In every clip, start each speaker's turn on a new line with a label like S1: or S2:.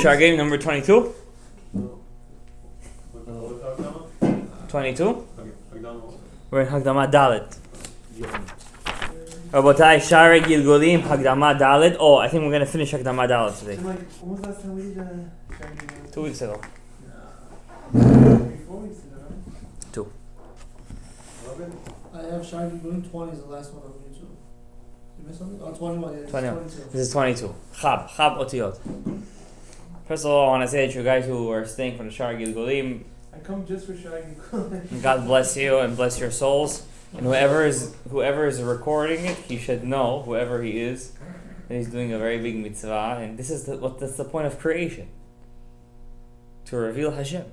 S1: Shar game number 22? 22? We're in Hagdama Dalet. Rabotai, Shari Gilgulim, Hagdama Dalet. Oh, I think we're going to finish Hagdama Dalet today.
S2: When was the last time we did Shari?
S1: 2 weeks ago.
S2: 4 weeks ago, right?
S1: 2.
S3: I have Shari Gilgulim 20 is the last one on YouTube. You missed something? Oh, 21, yeah.
S1: 21.
S3: 22.
S1: This is 22. Chab Otiyot. First of all, I want to say that you guys who are staying for the Shari Gilgulim,
S2: I come just for Shari.
S1: God bless you and bless your souls. And whoever is recording it, he should know, whoever he is, that he's doing a very big mitzvah. And this is that's the point of creation. To reveal Hashem.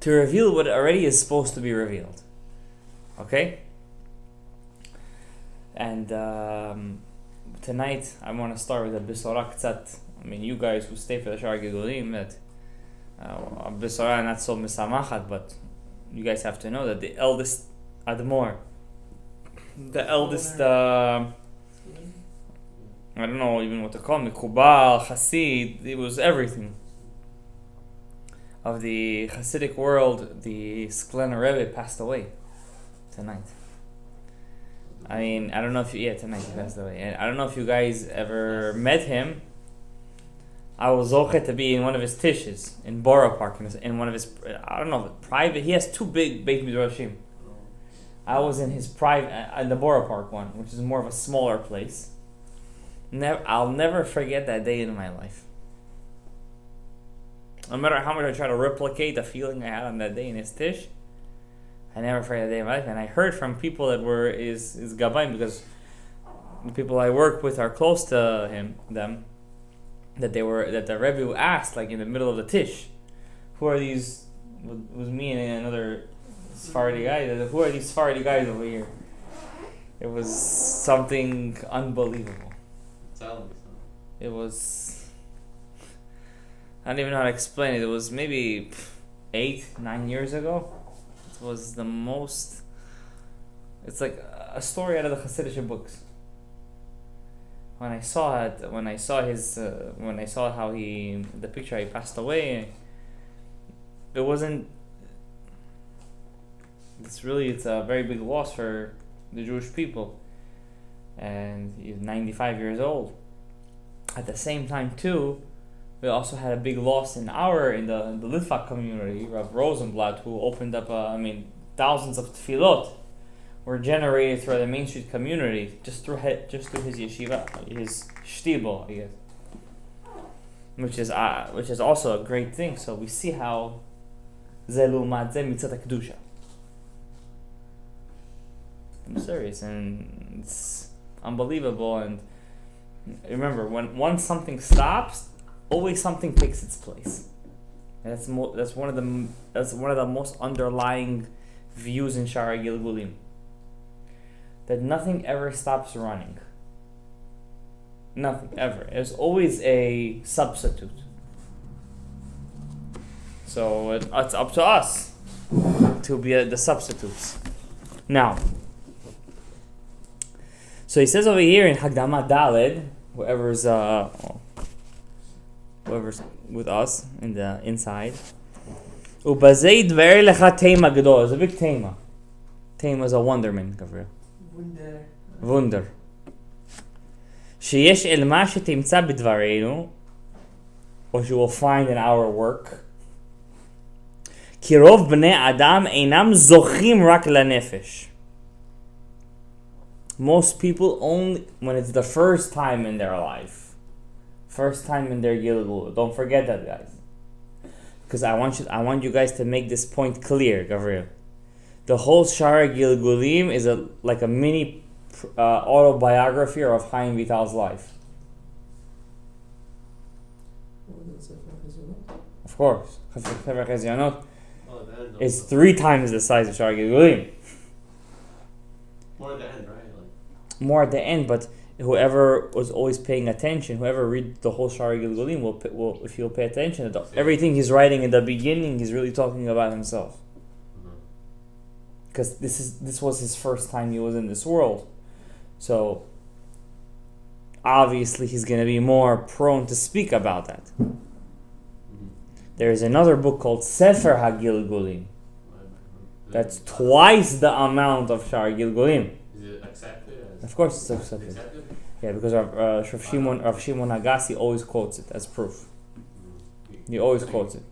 S1: To reveal what already is supposed to be revealed. Okay? And tonight I want to start with a Bisora Ktsat. I mean, you guys who stay for the Shar Gilulim, that Bisora not so misamachat, but you guys have to know that the eldest Admor, the eldest, I don't know even what to call him, Kubal, Hasid, it was everything of the Hasidic world. The Sklener Rebbe passed away tonight. I mean, I don't know if tonight he passed away. And I don't know if you guys ever met him. I was zochet to be in one of his tishes in Borough Park, in one of his, I don't know, private. He has 2 big Beit Midrashim. I was in his private, in the Borough Park one, which is more of a smaller place. I'll never forget that day in my life. No matter how much I try to replicate the feeling I had on that day in his tish, I never forget that day in my life. And I heard from people that were his Gabaim, because the people I work with are close to them, that the Rebbe asked, like in the middle of the tish, who are these? It was me and another Sephardi guy. Who are these Sephardi guys over here? It was something unbelievable. It was, I don't even know how to explain it. It was maybe 8-9 years ago. It was the most, it's like a story out of the Hasidic books. When I saw it, when I saw how the picture he passed away, it wasn't, it's a very big loss for the Jewish people. And he's 95 years old. At the same time too, we also had a big loss in the Litvak community. Rav Rosenblatt, who opened up thousands of tefillot were generated through the Main Street community, just through his yeshiva, his shtibel, I guess, which is also a great thing. So we see how zelumat ze mitzat kedusha. I'm serious, and it's unbelievable. And remember, once something stops, always something takes its place. And that's one of the most underlying views in Shara Gilgulim. That nothing ever stops running. Nothing ever. There's always a substitute. So it's up to us to be the substitutes. Now, so he says over here in Hagdama Daled, whoever's with us in the inside. Ubazei dver lecha tema gadol. It's a big tema. Tema is a wonderment, Gabriel. Wunder. Sheyesh el ma shetimtza b'dvareinu, what you will find in our work. Ki rov bnei adam einam zochim rak lanefesh. Most people only when it's the first time in their life, first time in their Gilgul. Don't forget that, guys, because I want you guys to make this point clear, Gabriel. The whole Shara Gilgulim is like a mini autobiography of Chaim Vital's life. Of course, it's 3 times the size of Shara Gilgulim.
S4: More at the end, right?
S1: More at the end, but whoever was always paying attention, whoever read the whole Shara Gilgulim will, if he'll pay attention, everything he's writing in the beginning, he's really talking about himself. Because this was his first time he was in this world. So obviously he's going to be more prone to speak about that. There's another book called Sefer HaGilgulim. That's twice the amount of Shar Gilgulim.
S4: Is it accepted?
S1: Of course it's accepted. Yeah, because Rav Shimon Agassi always quotes it as proof. He always quotes it.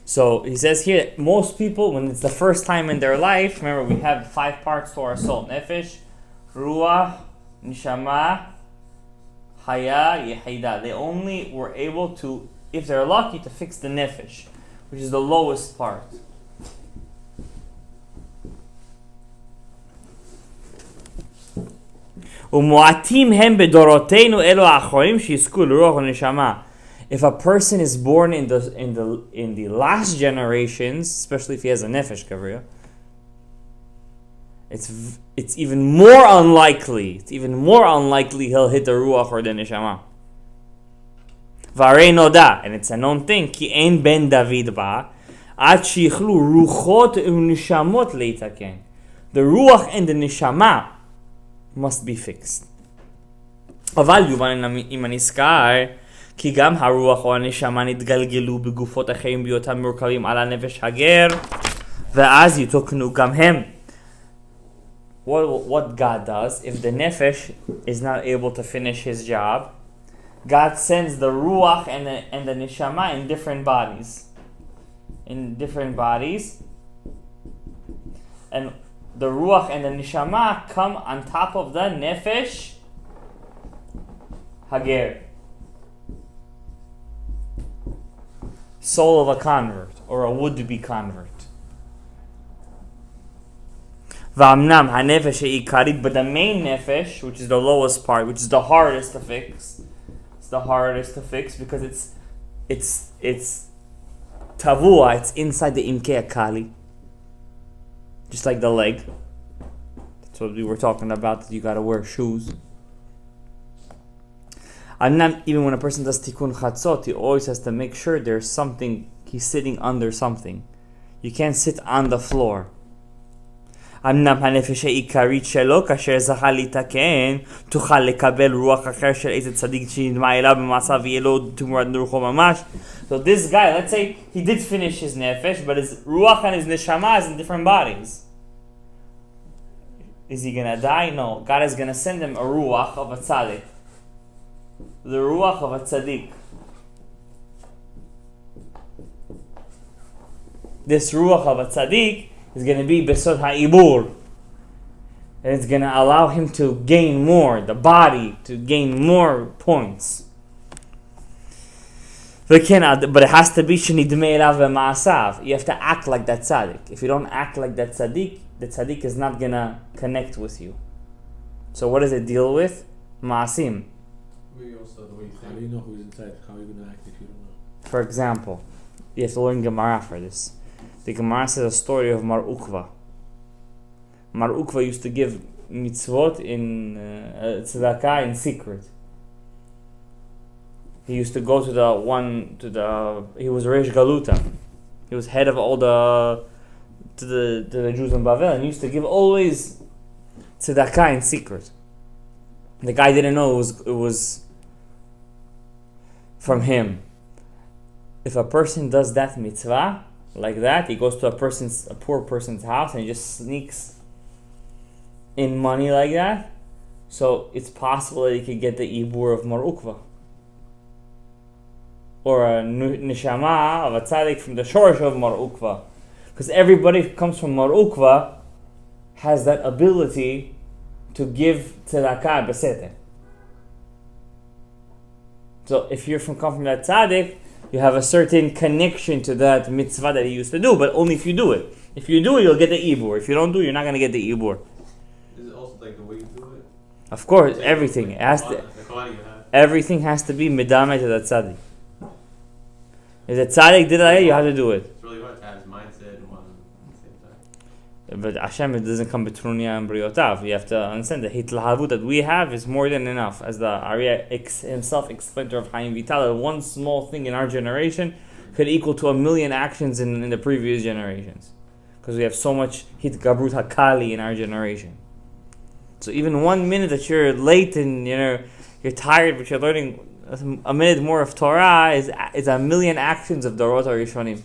S1: So he says here, most people, when it's the first time in their life, remember we have 5 parts to our soul: Nefesh, Ruach, Nishama, Haya, Yehida. They only were able to, if they're lucky, to fix the Nefesh, which is the lowest part. ומועטים הם בדורותינו אלו האחרונים שיזכו לרוח ונשמה. If a person is born in the last generations, especially if he has a nefesh kavriya, it's even more unlikely. It's even more unlikely he'll hit the ruach or the neshama. V'arei noda, and it's a known thing. Ki ein ben David ba, ad shichlu ruchot u'neshamot leitaken. The ruach and the neshama must be fixed. אבל יובן אם הנזכר כי גם הרוח או הנשמה נתגלגלו בגופות החיים בהיותם מורכבים על הנפש הגר ואז יתוקנו גם הם. What God does, if the nefesh is not able to finish his job, God sends the ruach and the neshama in different bodies. In different bodies. And the ruach and the neshama come on top of the nefesh hager. Soul of a convert or a would-be convert. V'amnam hanefesh ha'ikarit, but the main nefesh, which is the lowest part, which is the hardest to fix, it's the hardest to fix because it's tavua, it's inside the imkei akali, just like the leg. That's what we were talking about. That you gotta wear shoes. Even when a person does tikkun chatzot, he always has to make sure there's something, he's sitting under something. You can't sit on the floor. אמנם הנפש העיקרית שלו כאשר זכה לתקן תוכל לקבל רוח אחר של איזה צדיק שנדמה אליו במעשיו ויהיה לו תמורת רוחו ממש. So this guy, let's say he did finish his nefesh, but his ruach and his neshama is in different bodies. Is he gonna die? No. God is gonna send him a ruach of a tzaddik. The ruach of a tzaddik. This ruach of a tzaddik is going to be besod ha'ibur. And it's going to allow him to gain more, the body to gain more points. But it has to be shenidmei elav v'ma'asav. You have to act like that tzaddik. If you don't act like that tzaddik, the tzaddik is not going to connect with you. So what does it deal with? Ma'asim.
S4: Maybe also the way you
S3: How do
S4: think.
S3: you know who's inside? How are you going to act if you don't know?
S1: For example, you have to learn Gemara for this. The Gemara says a story of Mar Ukva. Mar Ukva used to give mitzvot in tzedakah in secret. He used to go to he was Reish Galuta. He was head of all the Jews in Bavel, and he used to give always tzedakah in secret. The guy didn't know it was from him. If a person does that mitzvah like that, he goes to a poor person's house and he just sneaks in money like that, so it's possible that he could get the ibur of Mar Ukva or a neshama of a tzaddik from the shorish of Mar Ukva, because everybody who comes from Mar Ukva has that ability to give tzedakah besete. So if you come from that tzaddik, you have a certain connection to that mitzvah that he used to do, but only if you do it. If you do it, you'll get the ibur. If you don't do it, you're not going to get the ibur.
S4: Is it also like the way you do it?
S1: Of course, everything. It has to,
S4: The quality you have.
S1: everything has to be midame to that tzaddik. If the tzaddik did it, you have to do it.
S4: It's really hard to have his mindset and one at the same time.
S1: But Hashem, it doesn't come betrunya and briotav. You have to understand the hitlahavut that we have is more than enough. As the Arya himself explained to Rav Chaim Vital, that one small thing in our generation could equal to 1,000,000 actions in the previous generations. Because we have so much hitgabrut hakali in our generation. So even 1 minute that you're late and you're tired, but you're learning a minute more of Torah is a million actions of Dorot HaRishonim.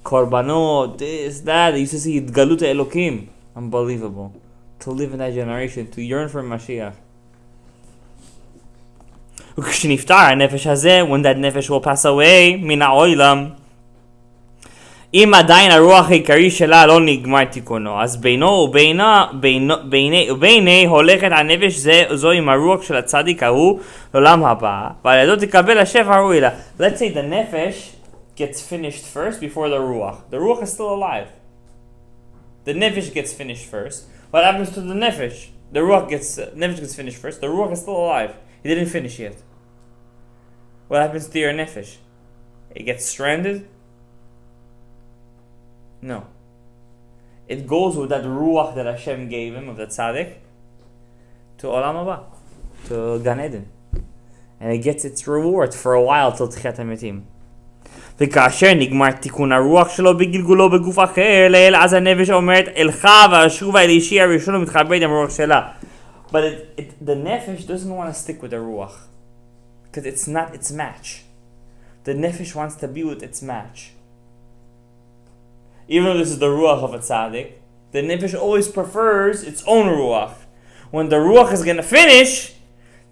S1: Korbanot, this, that. You used to see Galut Elokim. Unbelievable. To live in that generation, to yearn for Mashiach. When that nefesh will pass away, מן העולם, אם עדיין הרוח העיקרי שלה לא נגמר תיקונו, אז בינו וביני הולכת הנפש זו עם הרוח של הצדיק ההוא לעולם הבא, ועל ידו תקבל השפע הראוי לה. Let's say the nefesh gets finished first before the ruach. The ruach is still alive. The nefesh gets finished first. What happens to the nefesh? The ruach nefesh gets finished first. The ruach is still alive. He didn't finish yet. What happens to your nefesh? It gets stranded? No. It goes with that ruach that Hashem gave him, of that tzaddik, to Olam Haba, to Gan Eden. And it gets its reward for a while till Tchiat HaMetim. וכאשר נגמר תיקון הרוח שלו בגלגולו בגוף אחר לאל, אז הנפש אומרת אלך ואשובה אל אישי הראשון ומתחברת עם הרוח שלה. But the nefesh doesn't want to stick with the ruach, because it's not its match. The nefesh wants to be with its match. Even though this is the ruach of a tzaddik, the nefesh always prefers its own ruach. When the ruach is going to finish,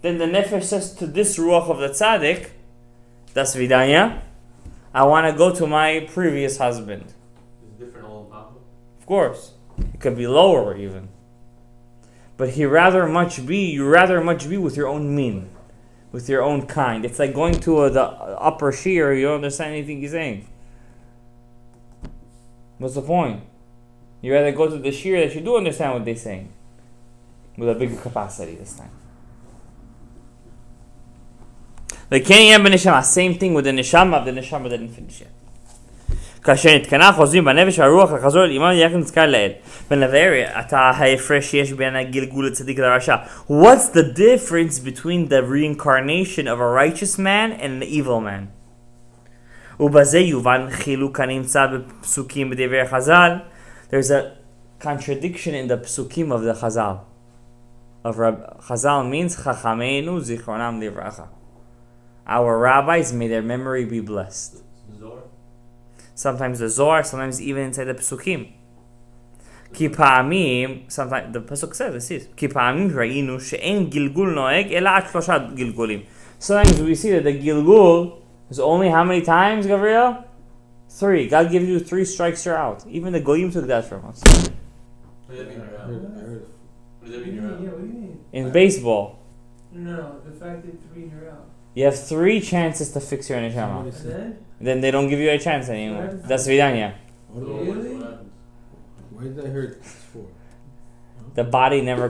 S1: then the nefesh says to this ruach of the tzaddik, Das Vidanya, I want to go to my previous husband.
S4: It's different all about.
S1: Of course. It could be lower even. But you rather much be with your own min, with your own kind. It's like going to the upper shear, you don't understand anything he's saying. What's the point? You rather go to the shear that you do understand what they're saying, with a bigger capacity this time. The Kenyan b'neshama, same thing with the neshama, the neshama didn't finish yet. כאשר נתקנה חוזרים בנפש הרוח לחזור אל אימם יחד נזכר לאל. בנברי, אתה ההפרש שיש בין הגלגול לצדיק לרשע. What's the difference between the reincarnation of a righteous man and an evil man? ובזה יובן חילוק הנמצא בפסוקים בדברי חז"ל. There's a contradiction in the psukim of the Chazal. Chazal means חכמינו זיכרונם לברכה. Our rabbis, may their memory be blessed.
S4: Zohar.
S1: Sometimes the Zohar, sometimes even inside the Psukim. כי פעמים, sometimes the Pasuk says this, כי פעמים ראינו שאין גלגול נוהג אלא עד 3 גלגולים. Sometimes we see that the gilgul is only how many times, Gabriel? 3. God gives you 3 strikes, you're out. Even the Goyim took that from us.
S4: What does that mean?
S2: What?
S4: What does that mean? You're out?
S2: Yeah, what do you mean?
S1: In baseball,
S2: No, the fact that 3 and you're out.
S1: you have 3 chances to fix your neshama.
S2: And then?
S1: Then they don't give you a chance anymore. That's Vidanya.
S4: So
S2: Really?
S4: what happens?
S5: Why did I hear it's 4?
S1: The body never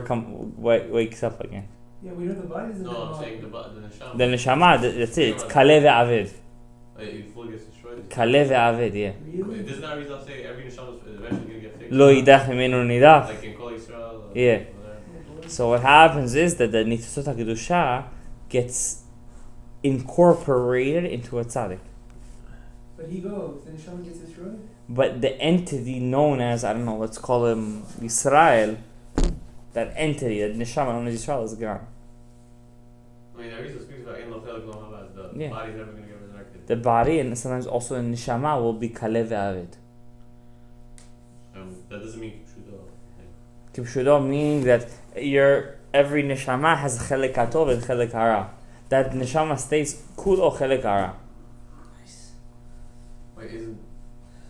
S1: wakes up again.
S2: Yeah, we know the body's in
S4: No, I'm saying the neshama.
S1: The neshama, that's it. It's kaleh ve'avid.
S4: It fully gets destroyed.
S1: Kaleh ve'avid, yeah.
S2: Really?
S4: Isn't that reason I'll say every neshama is eventually going to get fixed?
S1: Lo yidach mimenu nidach.
S4: Like in Kol Yisrael.
S1: Yeah. So what happens is that the Nitzot HaKedusha gets incorporated into a tzaddik.
S2: But he goes, the neshama gets destroyed?
S1: But the entity known as, I don't know, let's call him Yisrael, that entity, that neshama known as Yisrael, is gone.
S4: I mean, Arisa speaks about in Lofel Glom Habaz, the
S1: Yeah.
S4: body's never going to get resurrected.
S1: The body and sometimes also the neshama will be kaleh ve'avid.
S4: That doesn't mean Kipshudo.
S1: Kipshudo meaning that every neshama has chelek hatov and chelek hara. That neshama stays kulo chelek hara.
S4: Wait, isn't...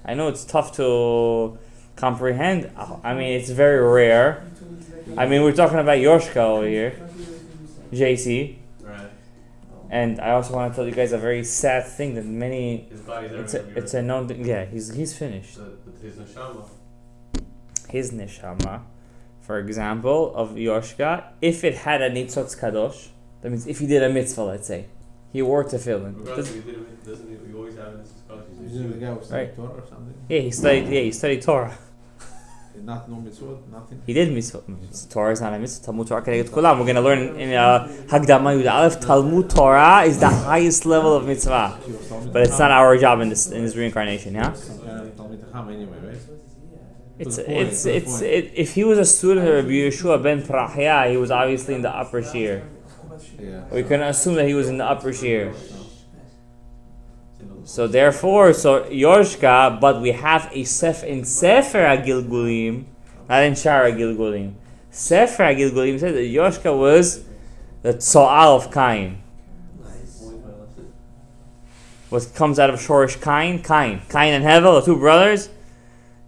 S1: I know it's tough to comprehend. I mean, it's very rare. I mean, we're talking about Yoshka over here, JC.
S4: Right.
S1: And I also want to tell you guys a very sad thing that many.
S4: His body's never
S1: It's
S4: going to be
S1: a known thing. Yeah, he's finished.
S4: His neshama.
S1: His neshama, for example, of Yoshka, if it had a nitzotz kadosh, that means if he did a mitzvah, let's say, he wore tefillin.
S4: Regardless, he doesn't he always have this
S5: Isn't the guy was
S1: Right.
S5: studying Torah or something?
S1: Yeah, he studied Torah.
S5: Not no mitzvot, nothing.
S1: He did mitzvah. Torah is not a mitzvah. Talmud Torah keneget kulam. We're going to learn in Hagdama Yud Aleph. Talmud Torah is the highest level of mitzvah, but it's not our job in this reincarnation. Yeah.
S5: Some kind of Talmid Chacham anyway, right?
S1: If he was a student of Rabbi Yeshua ben Prachya, he was obviously in the upper shear.
S5: Yeah.
S1: We can assume that he was in the upper shear. So therefore, Yoshka, but we have a in Sefer HaGilgulim, not in Shara Gilgulim. Sefer HaGilgulim said that Yoshka was the Tzo'al of Cain.
S3: Nice.
S1: What comes out of Shorish Cain? Cain and Hevel, the two brothers.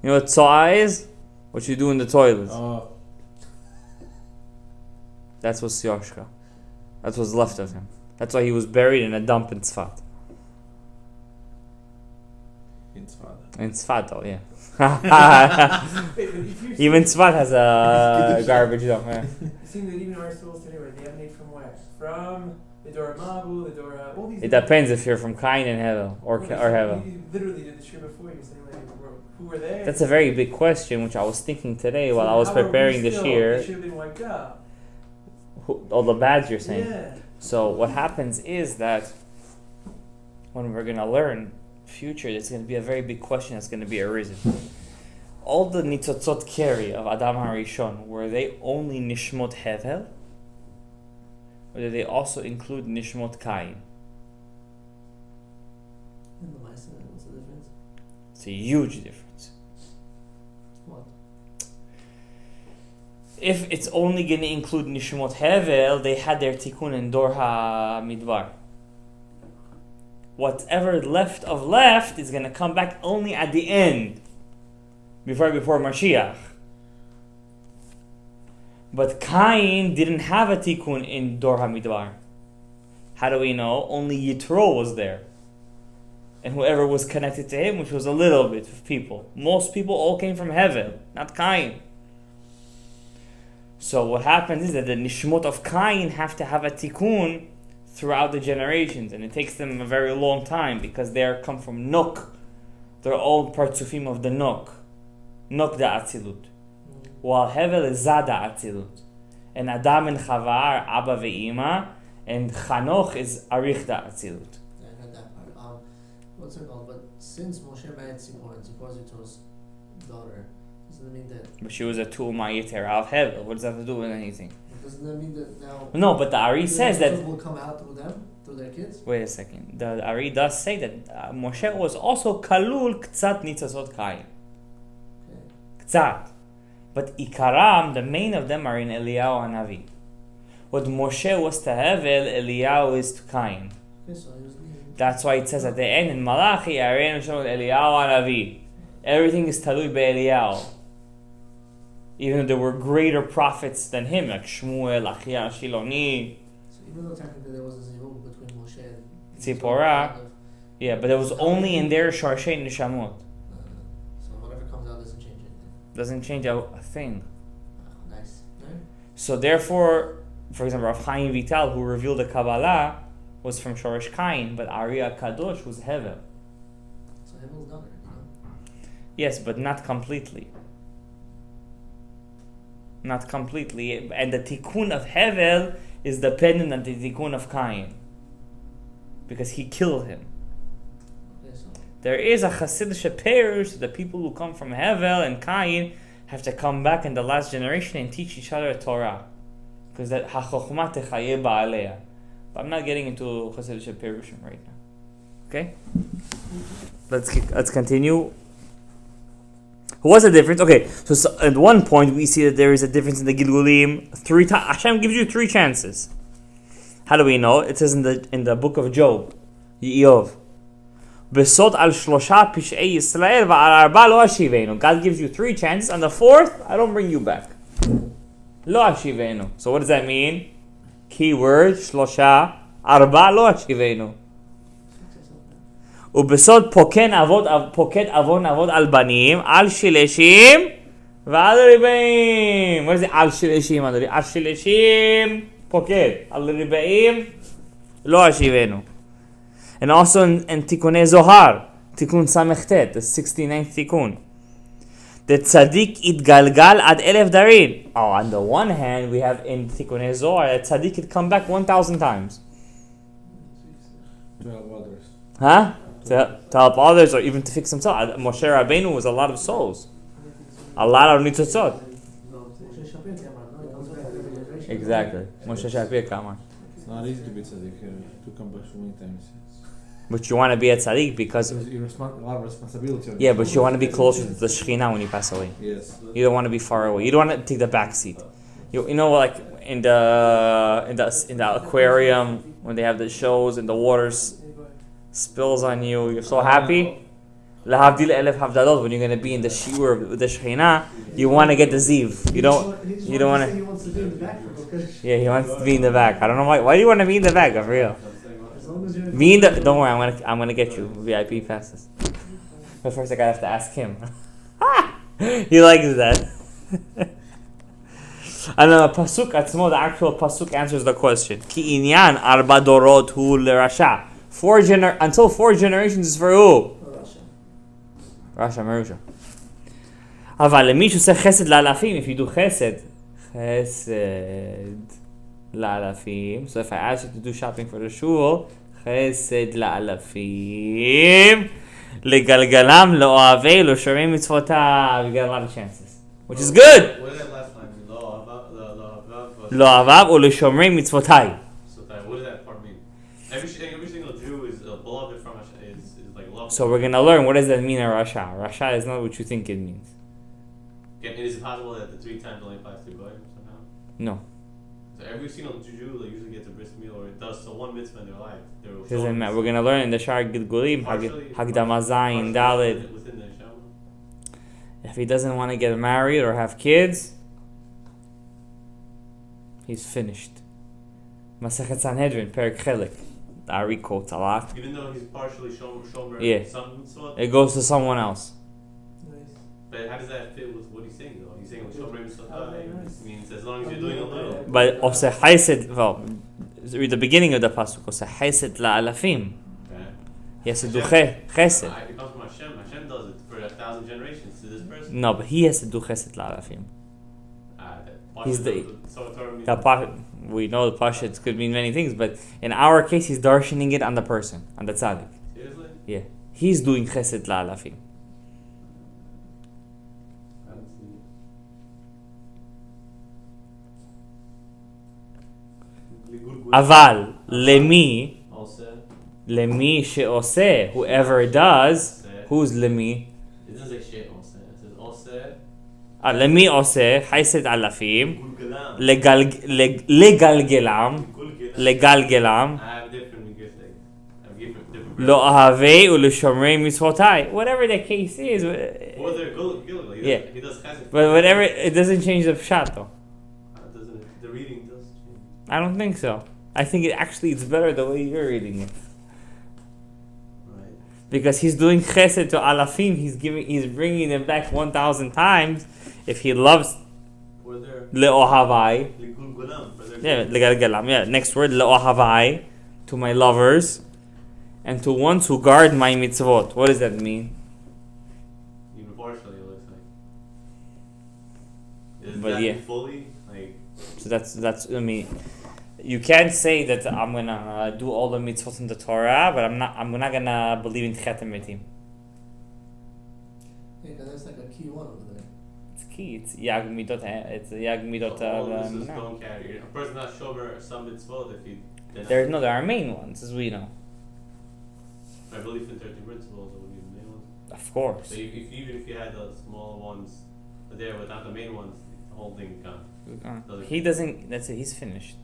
S1: You know what Tzo'al is? What you do in the toilets. That's what's Yoshka. That's what's left of him. That's why he was buried in a dump in Tzfat. In Tzfat, though, yeah. Even Tzfat has a garbage dump. Yeah.
S2: It seems that even our souls today, right, they emanate from where? From the Dora Mabu, the Dora, all these.
S1: It depends if you're from Cain and Hevel or Hevel.
S2: You literally did the shir before. You're saying like, who were they?
S1: That's a very big question, which I was thinking today while I was
S2: how are we
S1: preparing the
S2: still-
S1: shir.
S2: They should have been wiped out.
S1: All the bads you're saying.
S2: Yeah.
S1: So what happens is that when we're gonna learn future, there's gonna be a very big question that's gonna be arisen. All the nitzotzot keri of Adam HaRishon, were they only nishmot Hevel? Or did they also include nishmot Cain?
S3: In the Maisa, what's the difference?
S1: It's a huge difference.
S3: What?
S1: If it's only going to include Nishmot Hevel, they had their tikkun in Dor HaMidbar. Whatever left is going to come back only at the end, before Mashiach. But Cain didn't have a tikkun in Dor HaMidbar. How do we know? Only Yitro was there. And whoever was connected to him, which was a little bit of people. Most people all came from Hevel, not Cain. So what happens is that the nishmot of Cain have to have a tikkun throughout the generations, and it takes them a very long time because they come from Nok. They're all partsufim of the Nok. Nok da Atzilut. While Hevel is Zada Atzilut. And Adam and Chava are Abba ve'ima, and Chanoch is Arich da Atzilut.
S3: Yeah, I heard that part. What's it called? But since Moshe married Tzipor and Tzipor is Yitro's daughter, doesn't that mean that?
S1: But she was a Tu'uma Yitera of Hevel. What does that have to do with anything?
S3: Doesn't that mean that now?
S1: No, but the Ari
S3: the
S1: says that.
S3: Yitzchak will come out through them, through their kids.
S1: Wait a second. The Ari does say that Moshe was also kalul k'tzat nitzazot Cain.
S3: Okay.
S1: K'tzat. But Ikaram, the main of them are in Eliyahu Hanavi. What Moshe was to Hevel, Eliyahu is to Cain.
S3: Okay, so he was leaving.
S1: That's why it says at the end in Malachi, Arian Shalom Eliyahu Hanavi. Everything is talui be'Eliyahu. Even though there were greater prophets than him, like Shmuel, Achia, Shiloni.
S3: So even though technically there was a zivug between Moshe and
S1: Tzipora. Yeah, but it was only in their Sharshei Nishamot.
S3: so whatever comes out doesn't change anything.
S1: Doesn't change a thing.
S3: Nice. Right?
S1: So therefore, for example, Rav Chaim Vital, who revealed the Kabbalah, was from Shorish Cain, but Ari Kadosh was Hevel.
S3: So Hevel's done it, you know?
S1: Yes, but not completely. Not completely. And the tikkun of Hevel is dependent on the tikkun of Cain. Because he killed him.
S3: Okay, so
S1: There is a Hasidic parish, the people who come from Hevel and Cain have to come back in the last generation and teach each other Torah. Because that HaChokhmah Techaye Ba'aleya. But I'm not getting into Hasidic parushim right now. Okay? Let's continue. What's the difference? Okay, so at one point we see that there is a difference in the Gilgulim. 3 times Hashem gives you 3 chances. How do we know? It says in the book of Job, Yov. Besod al shlosha pish'ei Yisrael va'al arba lo ashivenu. God gives you 3 chances. On the 4th, I don't bring you back. Lo ashivenu. So what does that mean? Keyword shlosha arba lo ashivenu. ובסוד פוקד אבון אבות על בנים, על שילשים ועל ריבעים. מה זה על שילשים, אדוני? על שילשים פוקד, על ריבעים לא אשיבנו. And also in תיקוני זוהר, תיקון סמכת, the 69th תיקון. The tzaddik התגלגל עד 1,000 דאrin. Oh, on the one hand, we have in תיקוני זוהר, the tzaddik could come back 1,000 times.
S5: 12 others.
S1: Huh? To help others or even to fix himself. Moshe Rabbeinu was a lot of souls. A lot of nitzotzot.
S3: No, Moshe Shapir came out, no? It comes back every generation.
S1: Exactly. Moshe Shapir Kamar.
S5: It's not easy to be tzaddik, to come back so many times.
S1: But you want to be a tzaddik because...
S5: Because you a lot of responsibility.
S1: Yeah, but you want to be closer to the Shekhinah when you pass away.
S5: Yes.
S1: You don't want to be far away. You don't want to take the back seat. You know, like in the aquarium when they have the shows and the water spills on you, you're so happy. Lahavdil elef havdalot. When you're going to be in the shiur with the Shekhinah, you want to get the ziv. You don't want to.
S3: He wants to be in the back because
S1: Yeah, he wants to be in the back. I don't know why. Why do you want to be in the back? For real.
S3: as long as you're
S1: Me in the. Don't worry. I'm gonna get you VIP passes. But first, I gotta have to ask him. He likes that. And the pasuk atzmo, the actual pasuk answers the question. Ki inyan arba dorot hu lerasha. Until 4 generations is for who?
S3: Russia.
S1: Rasha Merusha. Aval lemish useh chesed la'alafim. If you do chesed la'alafim. So if I ask you to do shopping for the shul, chesed la'alafim, legalgalam lo'avei lo'shomei mitzvotav. You get a lot of chances, which is good.
S4: What is that last line?
S1: Lo'avav or lo'shomei mitzvotai.
S4: So what does that part mean? Every single Jew is beloved from Hashem, is like love.
S1: So we're gonna learn what does that mean in Rasha. Rasha is not what you think it means.
S4: And is it possible that the 3 times only applies to Goyim somehow?
S1: No,
S4: So every single Jew like, usually gets a bris meal or it does so one mitzvah in their life.
S1: doesn't matter. We're gonna learn in the Shar Gilgulim, Hagdama Zayin, Dalid.
S4: Within the Neshama.
S1: If he doesn't want to get married or have kids, he's finished. Masechet Sanhedrin, Perek Chelik. The Ari quotes a lot.
S4: Even though he's partially shomer,
S1: Yeah.
S4: some mitzvah.
S1: It goes to someone else.
S2: Nice.
S4: But how does that fit with what he's saying though? He's saying with shomer mitzvah.
S2: Oh, very nice.
S4: Means as long as you're doing a little.
S1: But Oseh Chesed, well, read the beginning of the pasuk. Oseh Chesed la'alafim.
S4: Okay.
S1: He has to do chesed.
S4: It comes from Hashem. Hashem does it for 1,000 generations to this person.
S1: No, but he has to do chesed la'alafim. He's we know the Pashit could mean many things, but in our case, he's darshaning it on the person, on the tzaddik.
S4: Seriously?
S1: Yeah. He's doing chesed la'alafim.
S4: I don't see it.
S1: Aval, lemi,
S4: Also,
S1: she'oseh, whoever does, who's lemi?
S4: it doesn't say shit also. It says also.
S1: Lemi oseh, chesed alafim,
S4: Gulgalam.
S1: legalgelam,
S4: I have different gifting. I have different.
S1: lo ahavei u'l'shomrei mitzvotai. Whatever the case is,
S4: Or they're gulgal.
S1: Yeah.
S4: He does chesed.
S1: but whatever, it doesn't change the pshat though.
S4: Doesn't the reading does change?
S1: I don't think so. I think it's better the way you're reading it.
S4: Right.
S1: Because he's doing chesed to alafim, he's bringing them back 1,000 times. If he loves
S4: Or they're
S1: le'ohavai,
S4: gulgalam.
S1: yeah, legalgelam, yeah. Next word le'ohavai, to my lovers, and to ones who guard my mitzvot. What does that mean?
S4: Even partially, it looks like. Is
S1: But
S4: that
S1: yeah.
S4: fully like?
S1: So that's. I mean, you can't say that I'm gonna do all the mitzvot in the Torah, but I'm not gonna believe in Chetem Mitim.
S3: Yeah, because that's like a key one over there.
S1: It's key. It's Yag Midot. It's Yag Midot.
S4: All this
S1: No.
S4: don't carry. A person not shomer some mitzvot if he.
S1: There are main ones, as we know.
S4: I believe in 13 principles. It would be the main ones.
S1: Of course.
S4: So even if you had the smaller ones there without the main ones, the whole thing is gone.
S1: He doesn't. That's it. He's finished.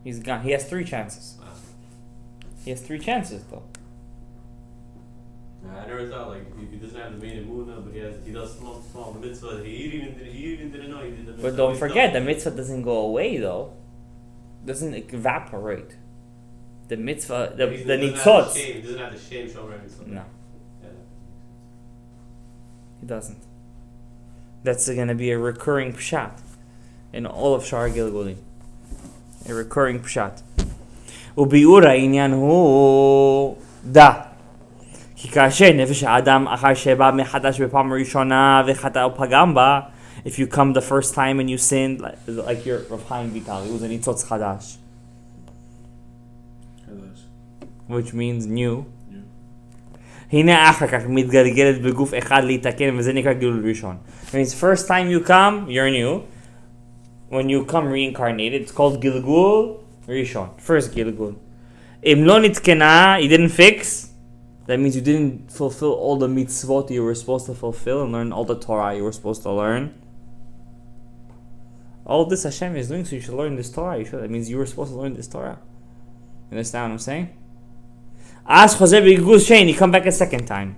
S1: He's gone. He has 3 chances.
S4: Wow.
S1: He has 3 chances though.
S4: I never thought like if he doesn't have the main emuna, but he does small mitzvah. He even didn't know he did the mitzvah.
S1: But don't forget, the mitzvah doesn't go away though. Doesn't evaporate. The mitzvah, the nitzot.
S4: He doesn't have the shame shomer mitzvah.
S1: No,
S4: Yeah.
S1: he doesn't. That's going to be a recurring pshat in all of Shar Gilgulim. A recurring pshat. וביאור העניין הוא דע. כי כאשר נפש האדם אחר שבא מחדש בפעם ראשונה וחטא ופגם בה, if you come the first time and you sinned, like your Rav Chaim Vital, it was a ניצוץ חדש, which means new. הנה אחר כך מתגלגלת בגוף אחד להתקן וזה נקרא גילוי ראשון. It means first time you come, you're new. When you come reincarnated, it's called גלגול ראשון. First גלגול. אם לא נתקנה, you didn't fix, that means you didn't fulfill all the mitzvot you were supposed to fulfill and learn all the Torah you were supposed to learn. All this Hashem is doing, so you should learn this Torah. That means you were supposed to learn this Torah. You understand what I'm saying? As חוזר בגלגול שני, you come back a second time.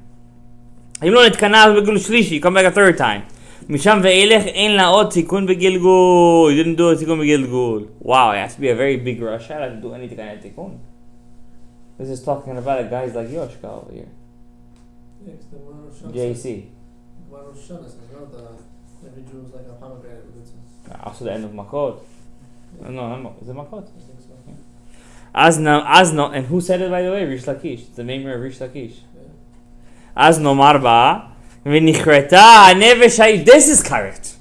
S1: אם לא נתקנה בגלגול שלישי, you come back a third time. משם ואילך אין לה עוד תיקון בגלגול. You didn't do a תיקון בגלגול. Wow, it has to be a very big Rasha to do any kind of תיקון. This is talking about a guys like Yoshka over here.
S3: Yeah, it's the one of Shana.
S1: JC.
S3: One of Shana says, not every Jew is like a pomegranate with it.
S1: Also the end of Makot. No, is it Makot?
S3: I think so.
S1: Azno, and who said it by the way? Rish Lakish. It's the memory of Rish Lakish.
S3: Yeah.
S1: Azno marba v'nichreta nevesh ha'ish. This is karet.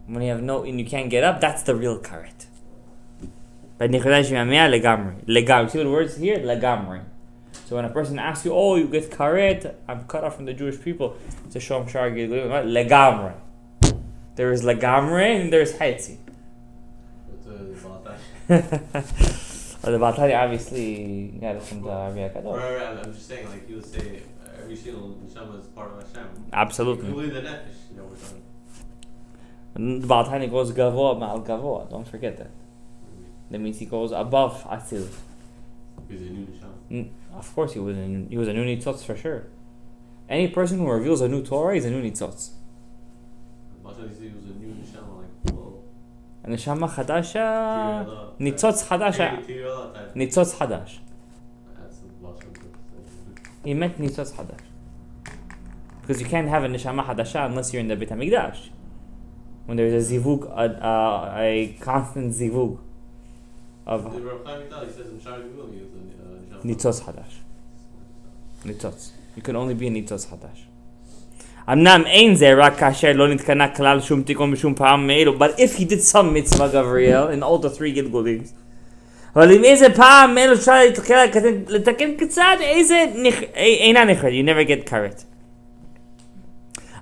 S1: When you have no and you can't get up, that's the real karet. But nichreta shemamea legamri. Legamri. See what the words here? Legamri. So when a person asks you, oh, you get karet, I'm cut off from the Jewish people. It's a shom shar gilgulim. Legamri. There is legamri and there is hetzi. The Batari obviously got it from the Ariya Kadosh.
S4: Right, I'm just saying, like you would say, every single neshama is part of Hashem.
S1: Absolutely.
S4: Including the nefesh, we're talking.
S1: The Batari goes gavoa ma'al gavoa. Don't forget that. That means he goes above Atzil.
S4: He's a new neshama.
S1: Of course, he was a new nitzotz for sure. Any person who reveals a new Torah is a new nitzotz.
S4: But he was a new neshama, like, whoa.
S1: And the Neshama Chadasha, nitzotz Chadasha, nitzotz Chadash. He meant nitzotz Chadash. Because you can't have a Neshama Chadasha unless you're in the Beit HaMikdash. When there is a zivug, a constant zivug of nitzotz Chadash. Nitzotz. You can only be a nitzotz Chadash. אמנם אין זה רק כאשר לא נתקנה כלל שום תיקון בשום פעם מאלו, but if he did some mitzvah Gavriel in all the three גלגולים, אבל אם איזה פעם מאלו אפשר לתקן קצת, איזה אינה נחרד, you never get karet.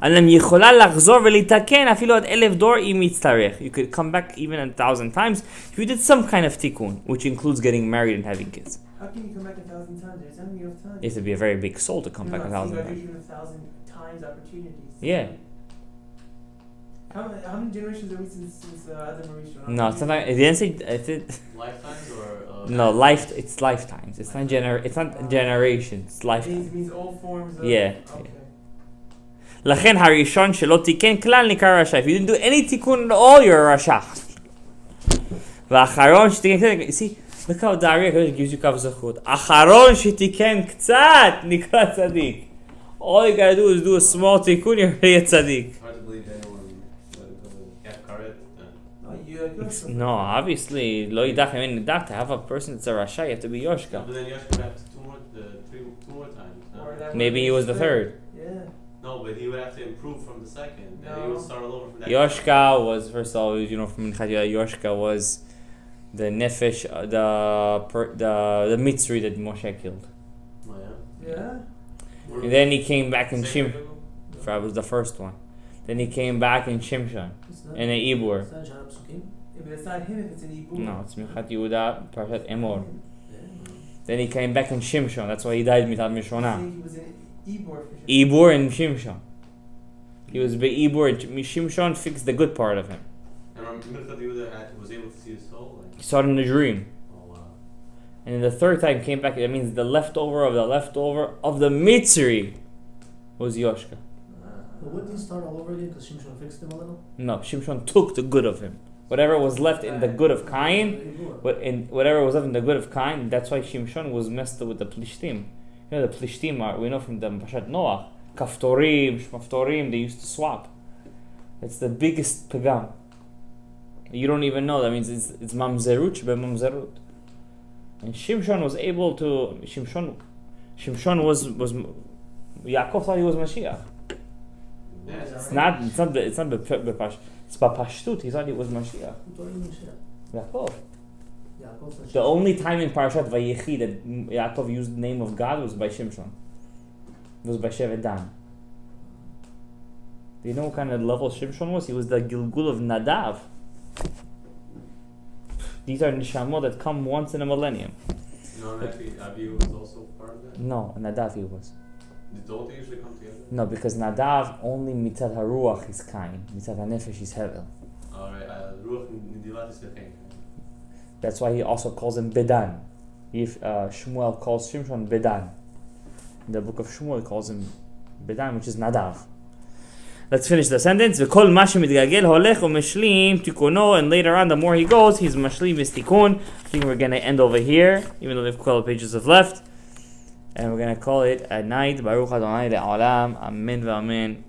S1: אמנם יכולה לחזור ולתקן אפילו עד 1,000 דור אם יצטרך. You could come back even 1,000 times if you did some kind of tikkun, which includes getting married and having kids.
S2: How can you come back 1,000 times? There's not enough time.
S1: You have to be a very big soul to come back 1,000 times.
S2: 1,000 opportunities.
S1: Yeah.
S2: How many generations are we since Adam Rishon?
S1: No, it's not. It didn't say.
S4: Lifetimes or
S1: No, it's lifetimes. It's not generations. It's lifetimes.
S2: It means all forms of...
S1: Yeah.
S2: Okay.
S1: לכן הראשון שלא תיקן כלל נקרא רשע. If you didn't do any tikkun at all, you're a רשע. והאחרון שתיקן קצת, see, look how the Ariya gives you כף זכות. אחרון שתיקן קצת נקרא צדיק. All you gotta do is do a small tikkun, you're already a tzaddik.
S4: hard to believe anyone got karet.
S1: No, obviously, lo yidach, I mean, to have a person that's a rasha, you have to be
S4: No,
S1: Yoshka.
S4: but then Yoshka would have to two more times. No?
S1: Maybe he was the third.
S2: Yeah.
S4: No, but he would have to improve from the second.
S2: No.
S4: And he would start all over from that.
S1: Yoshka was, first of all, from Minchad Yoshka was the nefesh, the mitzri that Moshe killed.
S4: Oh, yeah?
S2: Yeah?
S1: And then he came back in
S4: Same
S1: Shim. That was the first one. Then he came back in Shimshon. In a Ibur.
S3: It's not Shana Psukim?
S2: Yeah, but it's not him if it's an Ibur.
S1: No, it's Minchad Yehuda, Parashat Emor.
S3: Yeah.
S1: Then he came back in Shimshon. That's why he died Mitad
S2: I
S1: Mishona.
S2: think he was an Ibur for sure.
S1: Ibur and Shimshon. He was Ibur. Shimshon fixed the good part of him.
S4: And Minchad Yehuda was able to see his soul.
S1: He saw it in a dream.
S4: Oh, wow.
S1: And then the third time came back. That means the leftover of the mitzri was Yoshka.
S3: But wouldn't he start all over again because Shimshon fixed him a little?
S1: No, Shimshon took the good of him. Whatever was left in the good of Cain, whatever was left in the good of Cain, that's why Shimshon was messed up with the Plishtim. You know the Plishtim are, we know from the Pashat Noach, Kaftorim, Shmaftorim, they used to swap. It's the biggest pagam. You don't even know, that means it's Mamzerut, Shbe Mamzerut. And Shimshon was able to, Shimshon was Yaakov thought he was Mashiach. It's Bapashtut, he thought he was Mashiach.
S3: Who told you Mashiach?
S1: Yaakov.
S3: Yaakov's
S1: The only time in Parashat Vayechi that Yaakov used the name of God was by Shimshon. was by Shevet Dan. Do you know what kind of level Shimshon was? He was the Gilgul of Nadav. These are Nishamot that come once in a millennium.
S4: No, actually, Abihu was also part of that?
S1: No, Nadav he was.
S4: Don't they usually come together?
S1: No, because Nadav only mitzad haruach is kain, mitzad hanefesh is hevel.
S4: Alright, Ruach Nidilat is the thing.
S1: That's why he also calls him Bedan. If Shmuel calls Shimshon Bedan, in the book of Shmuel he calls him Bedan, which is Nadav. Let's finish the sentence. וכל מה שמתגלגל הולך ומשלים תיקונו, and later on the more he goes, he's משלים וסתיקון. I think we're going to end over here, even though we have a couple of pages left. And we're going to call it a night. Baruch Adonai le'olam. Amen v'amen.